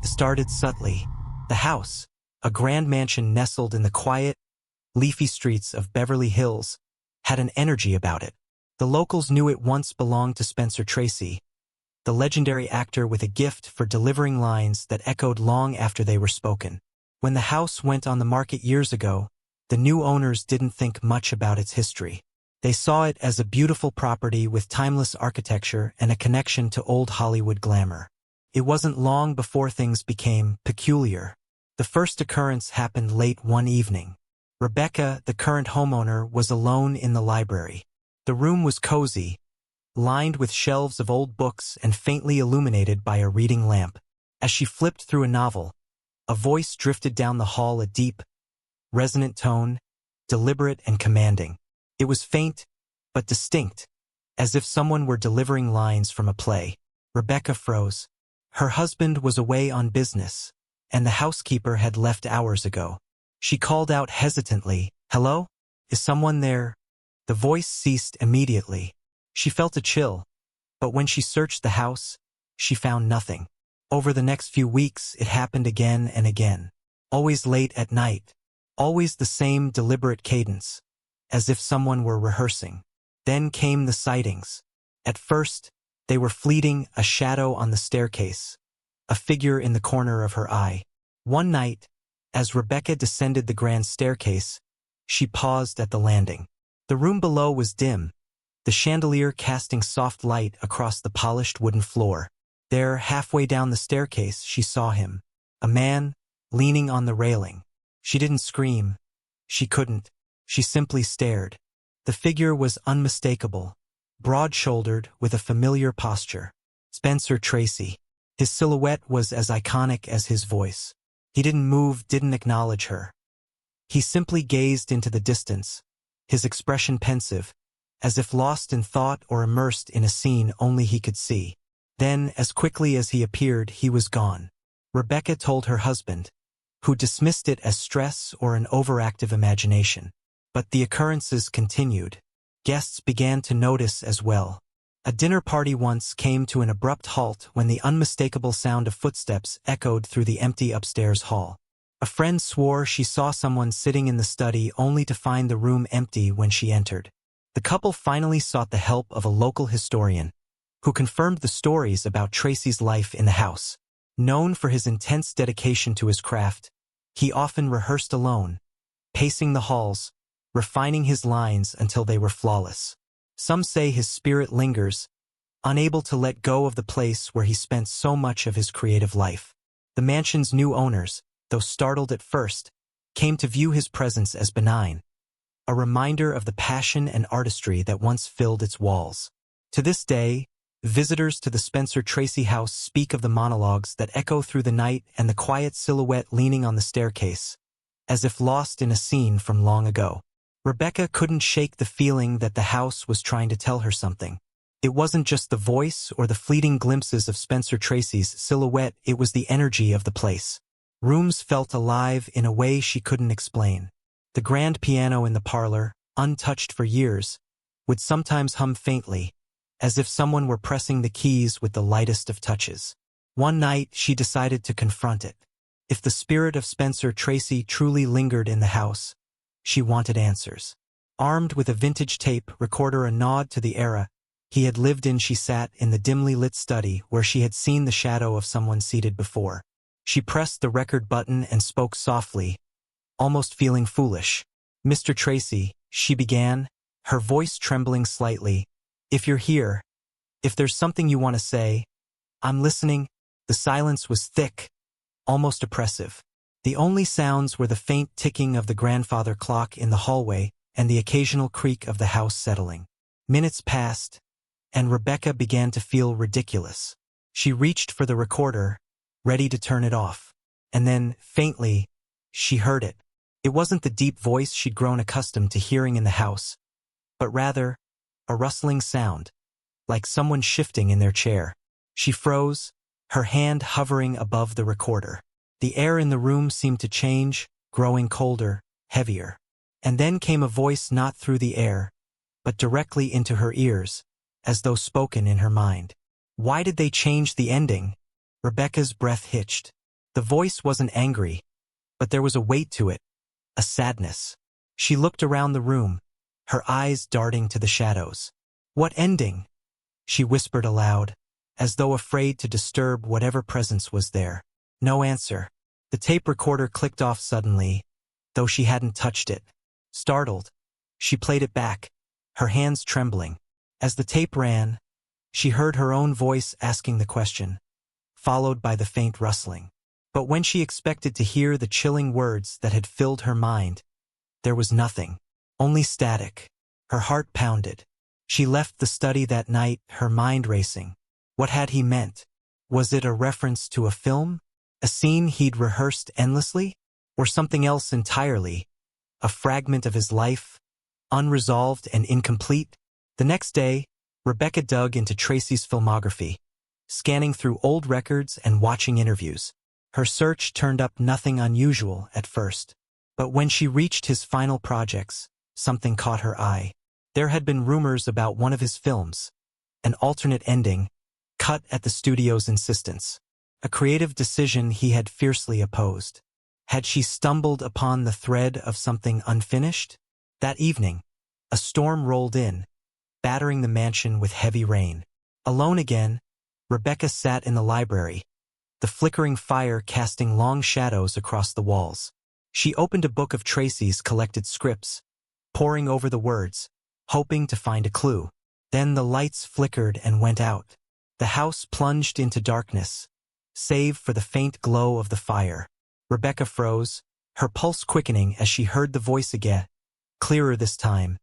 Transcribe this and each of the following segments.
started subtly. The house, a grand mansion nestled in the quiet, leafy streets of Beverly Hills, had an energy about it. The locals knew it once belonged to Spencer Tracy, the legendary actor with a gift for delivering lines that echoed long after they were spoken. When the house went on the market years ago, the new owners didn't think much about its history. They saw it as a beautiful property with timeless architecture and a connection to old Hollywood glamour. It wasn't long before things became peculiar. The first occurrence happened late one evening. Rebecca, the current homeowner, was alone in the library. The room was cozy, lined with shelves of old books and faintly illuminated by a reading lamp. As she flipped through a novel, a voice drifted down the hall, a deep, resonant tone, deliberate and commanding. It was faint, but distinct, as if someone were delivering lines from a play. Rebecca froze. Her husband was away on business, and the housekeeper had left hours ago. She called out hesitantly, "Hello? Is someone there?" The voice ceased immediately. She felt a chill, but when she searched the house, she found nothing. Over the next few weeks, it happened again and again. Always late at night. Always the same deliberate cadence, as if someone were rehearsing. Then came the sightings. At first, they were fleeting, a shadow on the staircase, a figure in the corner of her eye. One night, as Rebecca descended the grand staircase, she paused at the landing. The room below was dim, the chandelier casting soft light across the polished wooden floor. There, halfway down the staircase, she saw him, a man, leaning on the railing. She didn't scream. She couldn't. She simply stared. The figure was unmistakable, broad-shouldered, with a familiar posture. Spencer Tracy. His silhouette was as iconic as his voice. He didn't move, didn't acknowledge her. He simply gazed into the distance, his expression pensive, as if lost in thought or immersed in a scene only he could see. Then, as quickly as he appeared, he was gone. Rebecca told her husband, who dismissed it as stress or an overactive imagination. But the occurrences continued. Guests began to notice as well. A dinner party once came to an abrupt halt when the unmistakable sound of footsteps echoed through the empty upstairs hall. A friend swore she saw someone sitting in the study only to find the room empty when she entered. The couple finally sought the help of a local historian, who confirmed the stories about Tracy's life in the house. Known for his intense dedication to his craft, he often rehearsed alone, pacing the halls, refining his lines until they were flawless. Some say his spirit lingers, unable to let go of the place where he spent so much of his creative life. The mansion's new owners, though startled at first, came to view his presence as benign, a reminder of the passion and artistry that once filled its walls. To this day, visitors to the Spencer Tracy house speak of the monologues that echo through the night and the quiet silhouette leaning on the staircase, as if lost in a scene from long ago. Rebecca couldn't shake the feeling that the house was trying to tell her something. It wasn't just the voice or the fleeting glimpses of Spencer Tracy's silhouette, it was the energy of the place. Rooms felt alive in a way she couldn't explain. The grand piano in the parlor, untouched for years, would sometimes hum faintly, as if someone were pressing the keys with the lightest of touches. One night, she decided to confront it. If the spirit of Spencer Tracy truly lingered in the house, she wanted answers. Armed with a vintage tape recorder, a nod to the era he had lived in, she sat in the dimly lit study where she had seen the shadow of someone seated before. She pressed the record button and spoke softly, almost feeling foolish. "Mr. Tracy," she began, her voice trembling slightly, "if you're here, if there's something you want to say, I'm listening." The silence was thick, almost oppressive. The only sounds were the faint ticking of the grandfather clock in the hallway and the occasional creak of the house settling. Minutes passed, and Rebecca began to feel ridiculous. She reached for the recorder, ready to turn it off. And then, faintly, she heard it. It wasn't the deep voice she'd grown accustomed to hearing in the house, but rather, a rustling sound, like someone shifting in their chair. She froze, her hand hovering above the recorder. The air in the room seemed to change, growing colder, heavier. And then came a voice not through the air, but directly into her ears, as though spoken in her mind. Why did they change the ending? Rebecca's breath hitched. The voice wasn't angry, but there was a weight to it, a sadness. She looked around the room, her eyes darting to the shadows. "What ending?" she whispered aloud, as though afraid to disturb whatever presence was there. No answer. The tape recorder clicked off suddenly, though she hadn't touched it. Startled, she played it back, her hands trembling. As the tape ran, she heard her own voice asking the question, followed by the faint rustling. But when she expected to hear the chilling words that had filled her mind, there was nothing, only static. Her heart pounded. She left the study that night, her mind racing. What had he meant? Was it a reference to a film? A scene he'd rehearsed endlessly? Or something else entirely? A fragment of his life, unresolved and incomplete? The next day, Rebecca dug into Tracy's filmography, scanning through old records and watching interviews. Her search turned up nothing unusual at first. But when she reached his final projects, something caught her eye. There had been rumors about one of his films, an alternate ending, cut at the studio's insistence. A creative decision he had fiercely opposed. Had she stumbled upon the thread of something unfinished? That evening, a storm rolled in, battering the mansion with heavy rain. Alone again, Rebecca sat in the library, the flickering fire casting long shadows across the walls. She opened a book of Tracy's collected scripts, poring over the words, hoping to find a clue. Then the lights flickered and went out. The house plunged into darkness, save for the faint glow of the fire. Rebecca froze, her pulse quickening as she heard the voice again, clearer this time,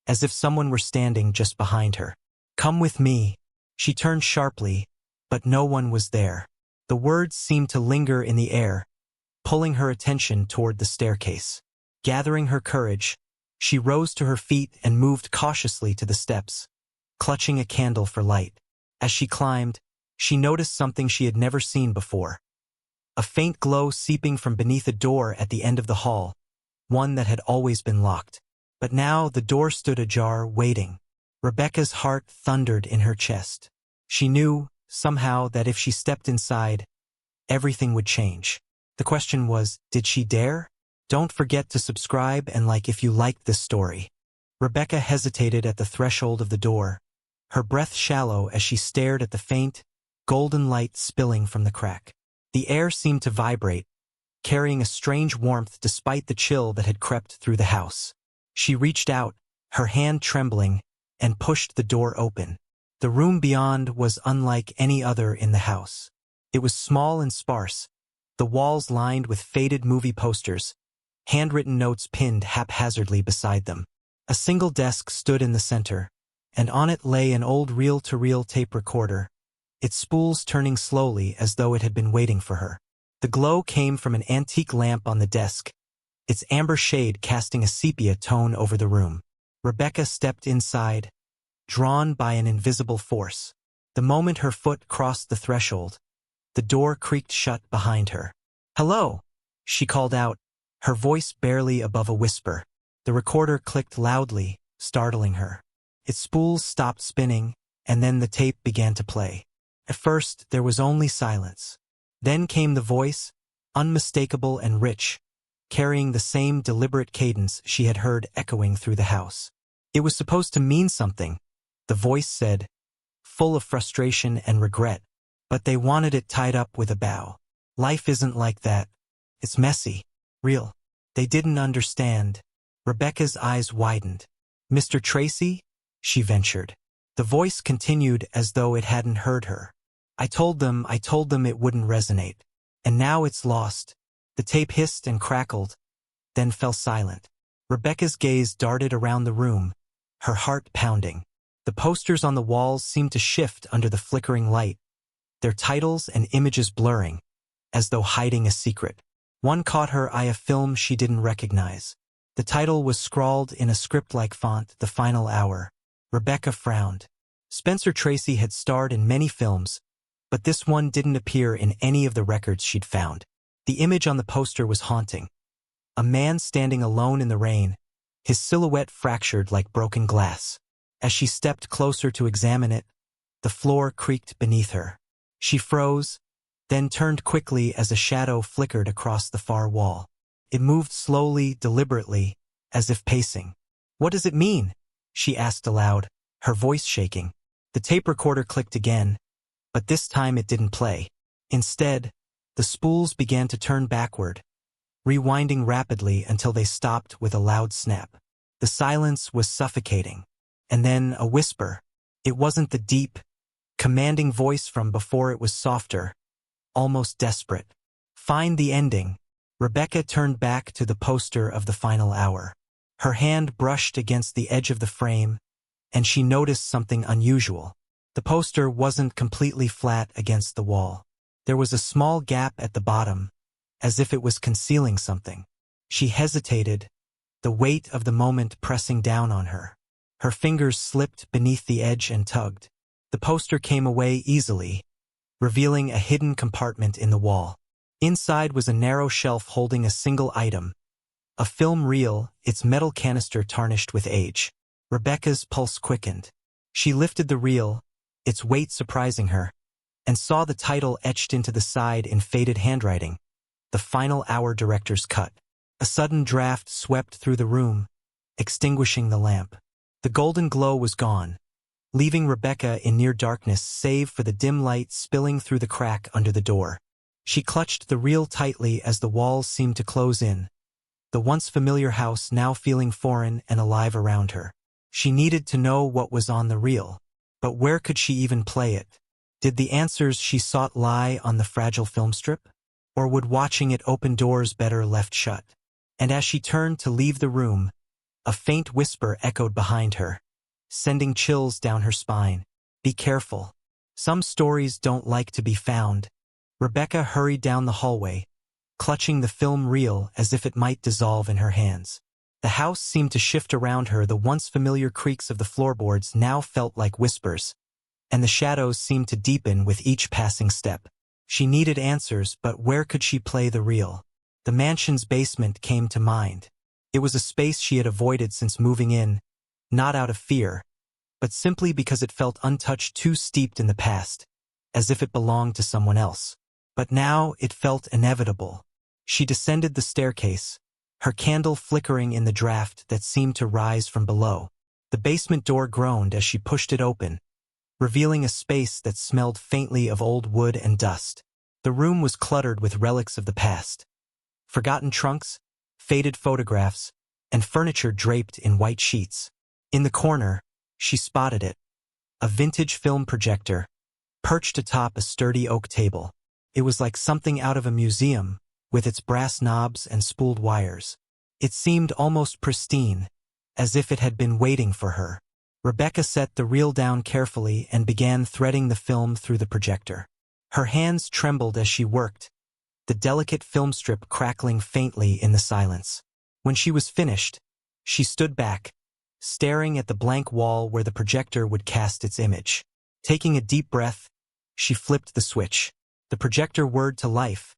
as if someone were standing just behind her. "Come with me." She turned sharply, but no one was there. The words seemed to linger in the air, pulling her attention toward the staircase. Gathering her courage, she rose to her feet and moved cautiously to the steps, clutching a candle for light. As she climbed, she noticed something she had never seen before. A faint glow seeping from beneath a door at the end of the hall, one that had always been locked. But now the door stood ajar, waiting. Rebecca's heart thundered in her chest. She knew, somehow, that if she stepped inside, everything would change. The question was, did she dare? Don't forget to subscribe and like if you liked this story. Rebecca hesitated at the threshold of the door, her breath shallow as she stared at the faint, golden light spilling from the crack. The air seemed to vibrate, carrying a strange warmth despite the chill that had crept through the house. She reached out, her hand trembling, and pushed the door open. The room beyond was unlike any other in the house. It was small and sparse, the walls lined with faded movie posters, handwritten notes pinned haphazardly beside them. A single desk stood in the center, and on it lay an old reel-to-reel tape recorder, its spools turning slowly as though it had been waiting for her. The glow came from an antique lamp on the desk, its amber shade casting a sepia tone over the room. Rebecca stepped inside, drawn by an invisible force. The moment her foot crossed the threshold, the door creaked shut behind her. "Hello," she called out, her voice barely above a whisper. The recorder clicked loudly, startling her. Its spools stopped spinning, and then the tape began to play. At first, there was only silence. Then came the voice, unmistakable and rich, carrying the same deliberate cadence she had heard echoing through the house. It was supposed to mean something, the voice said, full of frustration and regret, but they wanted it tied up with a bow. Life isn't like that. It's messy, real. They didn't understand. Rebecca's eyes widened. "Mr. Tracy?" she ventured. The voice continued as though it hadn't heard her. I told them it wouldn't resonate. And now it's lost." The tape hissed and crackled, then fell silent. Rebecca's gaze darted around the room, her heart pounding. The posters on the walls seemed to shift under the flickering light, their titles and images blurring, as though hiding a secret. One caught her eye, a film she didn't recognize. The title was scrawled in a script-like font, "The Final Hour." Rebecca frowned. Spencer Tracy had starred in many films, but this one didn't appear in any of the records she'd found. The image on the poster was haunting. A man standing alone in the rain, his silhouette fractured like broken glass. As she stepped closer to examine it, the floor creaked beneath her. She froze, then turned quickly as a shadow flickered across the far wall. It moved slowly, deliberately, as if pacing. "What does it mean?" she asked aloud, her voice shaking. The tape recorder clicked again, but this time it didn't play. Instead, the spools began to turn backward, rewinding rapidly until they stopped with a loud snap. The silence was suffocating. And then a whisper. It wasn't the deep, commanding voice from before, it was softer, almost desperate. "Find the ending." Rebecca turned back to the poster of the final hour. Her hand brushed against the edge of the frame, and she noticed something unusual. The poster wasn't completely flat against the wall. There was a small gap at the bottom, as if it was concealing something. She hesitated, the weight of the moment pressing down on her. Her fingers slipped beneath the edge and tugged. The poster came away easily, revealing a hidden compartment in the wall. Inside was a narrow shelf holding a single item, a film reel, its metal canister tarnished with age. Rebecca's pulse quickened. She lifted the reel, its weight surprising her, and saw the title etched into the side in faded handwriting, "The Final Hour Director's Cut." A sudden draft swept through the room, extinguishing the lamp. The golden glow was gone, leaving Rebecca in near darkness save for the dim light spilling through the crack under the door. She clutched the reel tightly as the walls seemed to close in, the once familiar house now feeling foreign and alive around her. She needed to know what was on the reel, but where could she even play it? Did the answers she sought lie on the fragile film strip? Or would watching it open doors better left shut? And as she turned to leave the room, a faint whisper echoed behind her, sending chills down her spine. "Be careful. Some stories don't like to be found." Rebecca hurried down the hallway, clutching the film reel as if it might dissolve in her hands. The house seemed to shift around her, the once familiar creaks of the floorboards now felt like whispers, and the shadows seemed to deepen with each passing step. She needed answers, but where could she play the reel? The mansion's basement came to mind. It was a space she had avoided since moving in, not out of fear, but simply because it felt untouched, too steeped in the past, as if it belonged to someone else. But now it felt inevitable. She descended the staircase, her candle flickering in the draft that seemed to rise from below. The basement door groaned as she pushed it open, revealing a space that smelled faintly of old wood and dust. The room was cluttered with relics of the past. Forgotten trunks, faded photographs, and furniture draped in white sheets. In the corner, she spotted it. A vintage film projector, perched atop a sturdy oak table. It was like something out of a museum, with its brass knobs and spooled wires. It seemed almost pristine, as if it had been waiting for her. Rebecca set the reel down carefully and began threading the film through the projector. Her hands trembled as she worked, the delicate film strip crackling faintly in the silence. When she was finished, she stood back, staring at the blank wall where the projector would cast its image. Taking a deep breath, she flipped the switch. The projector whirred to life,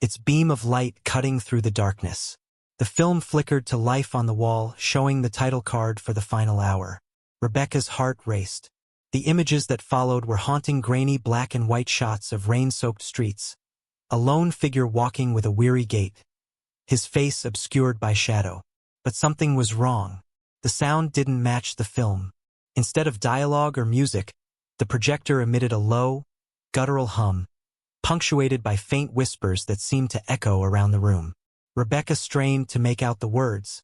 its beam of light cutting through the darkness. The film flickered to life on the wall, showing the title card for The Final Hour. Rebecca's heart raced. The images that followed were haunting, grainy black and white shots of rain-soaked streets. A lone figure walking with a weary gait, his face obscured by shadow. But something was wrong. The sound didn't match the film. Instead of dialogue or music, the projector emitted a low, guttural hum, punctuated by faint whispers that seemed to echo around the room. Rebecca strained to make out the words,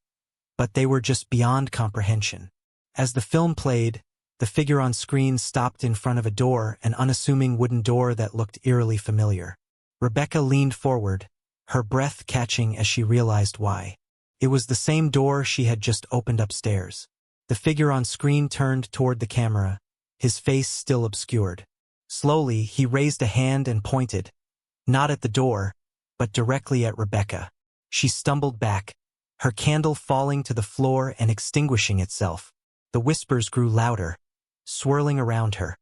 but they were just beyond comprehension. As the film played, the figure on screen stopped in front of a door, an unassuming wooden door that looked eerily familiar. Rebecca leaned forward, her breath catching as she realized why. It was the same door she had just opened upstairs. The figure on screen turned toward the camera, his face still obscured. Slowly, he raised a hand and pointed, not at the door, but directly at Rebecca. She stumbled back, her candle falling to the floor and extinguishing itself. The whispers grew louder, swirling around her,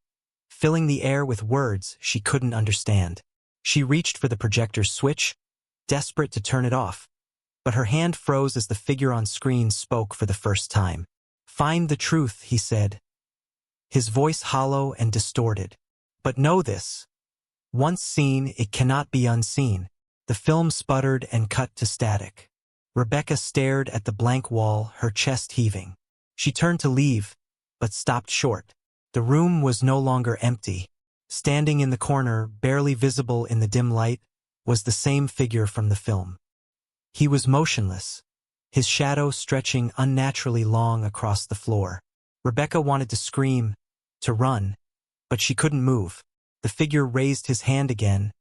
filling the air with words she couldn't understand. She reached for the projector's switch, desperate to turn it off, but her hand froze as the figure on screen spoke for the first time. "Find the truth," he said, his voice hollow and distorted. "But know this. Once seen, it cannot be unseen. The film sputtered and cut to static. Rebecca stared at the blank wall, her chest heaving. She turned to leave, but stopped short. The room was no longer empty. Standing in the corner, barely visible in the dim light, was the same figure from the film. He was motionless, his shadow stretching unnaturally long across the floor. Rebecca wanted to scream, to run, but she couldn't move. The figure raised his hand again,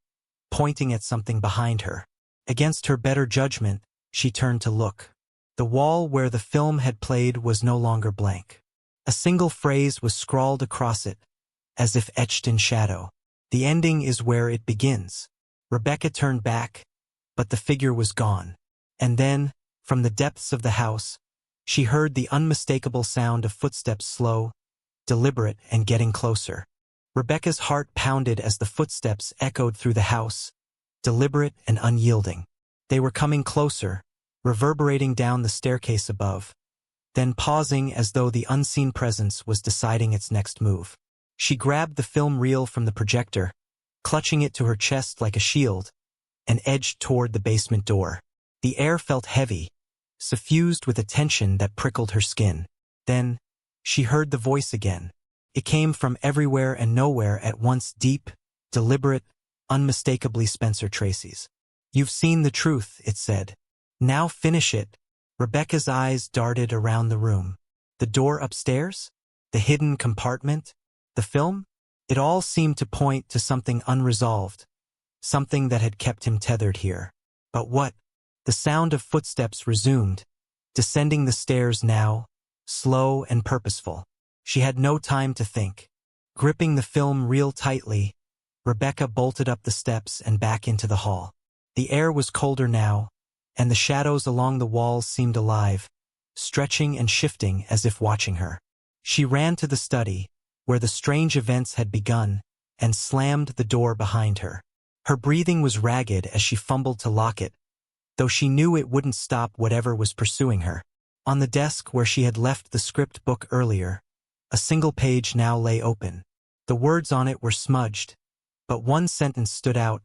pointing at something behind her. Against her better judgment, she turned to look. The wall where the film had played was no longer blank. A single phrase was scrawled across it, as if etched in shadow. The ending is where it begins. Rebecca turned back, but the figure was gone. And then, from the depths of the house, she heard the unmistakable sound of footsteps, slow, deliberate, and getting closer. Rebecca's heart pounded as the footsteps echoed through the house, deliberate and unyielding. They were coming closer, reverberating down the staircase above, then pausing as though the unseen presence was deciding its next move. She grabbed the film reel from the projector, clutching it to her chest like a shield, and edged toward the basement door. The air felt heavy, suffused with a tension that prickled her skin. Then, she heard the voice again. It came from everywhere and nowhere at once, deep, deliberate, unmistakably Spencer Tracy's. "You've seen the truth," it said. "Now finish it." Rebecca's eyes darted around the room. The door upstairs? The hidden compartment? The film? It all seemed to point to something unresolved, something that had kept him tethered here. But what? The sound of footsteps resumed, descending the stairs now, slow and purposeful. She had no time to think. Gripping the film reel tightly, Rebecca bolted up the steps and back into the hall. The air was colder now, and the shadows along the walls seemed alive, stretching and shifting as if watching her. She ran to the study, where the strange events had begun, and slammed the door behind her. Her breathing was ragged as she fumbled to lock it, though she knew it wouldn't stop whatever was pursuing her. On the desk where she had left the script book earlier, a single page now lay open. The words on it were smudged, but one sentence stood out,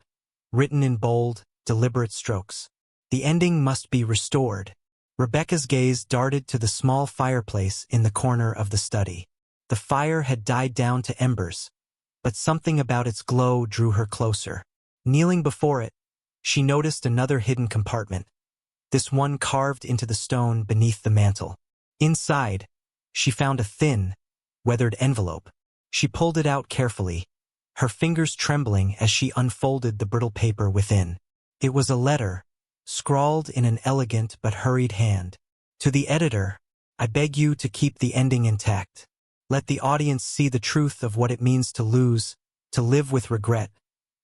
written in bold, deliberate strokes. The ending must be restored. Rebecca's gaze darted to the small fireplace in the corner of the study. The fire had died down to embers, but something about its glow drew her closer. Kneeling before it, she noticed another hidden compartment, this one carved into the stone beneath the mantel. Inside, she found a thin, weathered envelope. She pulled it out carefully, her fingers trembling as she unfolded the brittle paper within. It was a letter, scrawled in an elegant but hurried hand. "To the editor, I beg you to keep the ending intact. Let the audience see the truth of what it means to lose, to live with regret,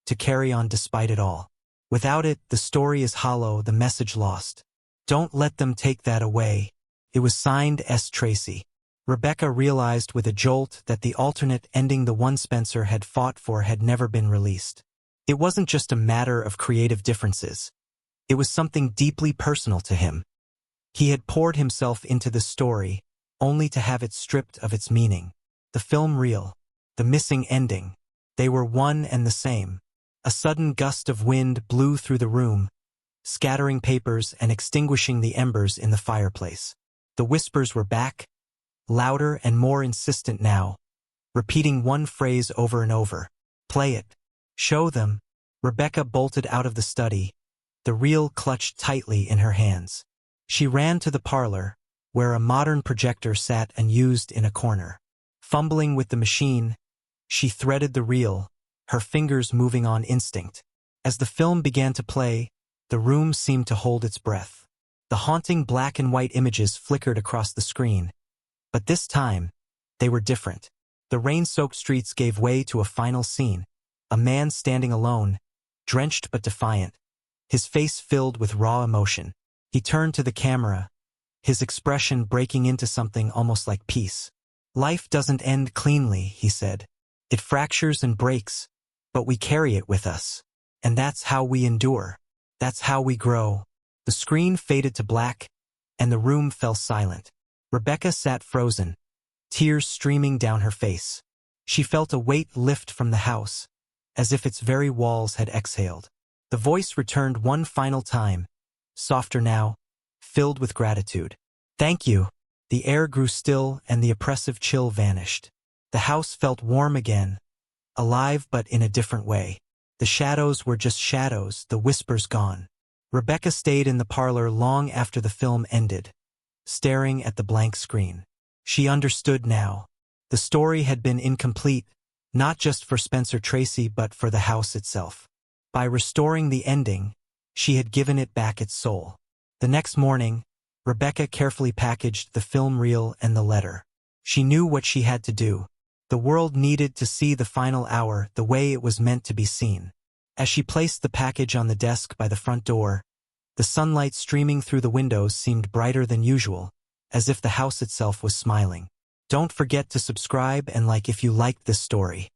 to carry on despite it all. Without it, the story is hollow, the message lost. Don't let them take that away." It was signed S. Tracy. Rebecca realized with a jolt that the alternate ending, the one Spencer had fought for, had never been released. It wasn't just a matter of creative differences. It was something deeply personal to him. He had poured himself into the story, only to have it stripped of its meaning. The film reel, the missing ending, they were one and the same. A sudden gust of wind blew through the room, scattering papers and extinguishing the embers in the fireplace. The whispers were back, louder and more insistent now, repeating one phrase over and over. "Play it. Show them." Rebecca bolted out of the study, the reel clutched tightly in her hands. She ran to the parlor, where a modern projector sat unused in a corner. Fumbling with the machine, she threaded the reel, her fingers moving on instinct. As the film began to play, the room seemed to hold its breath. The haunting black and white images flickered across the screen. But this time, they were different. The rain-soaked streets gave way to a final scene. A man standing alone, drenched but defiant, his face filled with raw emotion. He turned to the camera, his expression breaking into something almost like peace. "Life doesn't end cleanly," he said. "It fractures and breaks, but we carry it with us. And that's how we endure. That's how we grow." The screen faded to black, and the room fell silent. Rebecca sat frozen, tears streaming down her face. She felt a weight lift from the house, as if its very walls had exhaled. The voice returned one final time, softer now, filled with gratitude. "Thank you." The air grew still and the oppressive chill vanished. The house felt warm again, alive but in a different way. The shadows were just shadows, the whispers gone. Rebecca stayed in the parlor long after the film ended, staring at the blank screen. She understood now. The story had been incomplete, not just for Spencer Tracy but for the house itself. By restoring the ending, she had given it back its soul. The next morning, Rebecca carefully packaged the film reel and the letter. She knew what she had to do. The world needed to see the final hour the way it was meant to be seen. As she placed the package on the desk by the front door, the sunlight streaming through the windows seemed brighter than usual, as if the house itself was smiling. Don't forget to subscribe and like if you liked this story.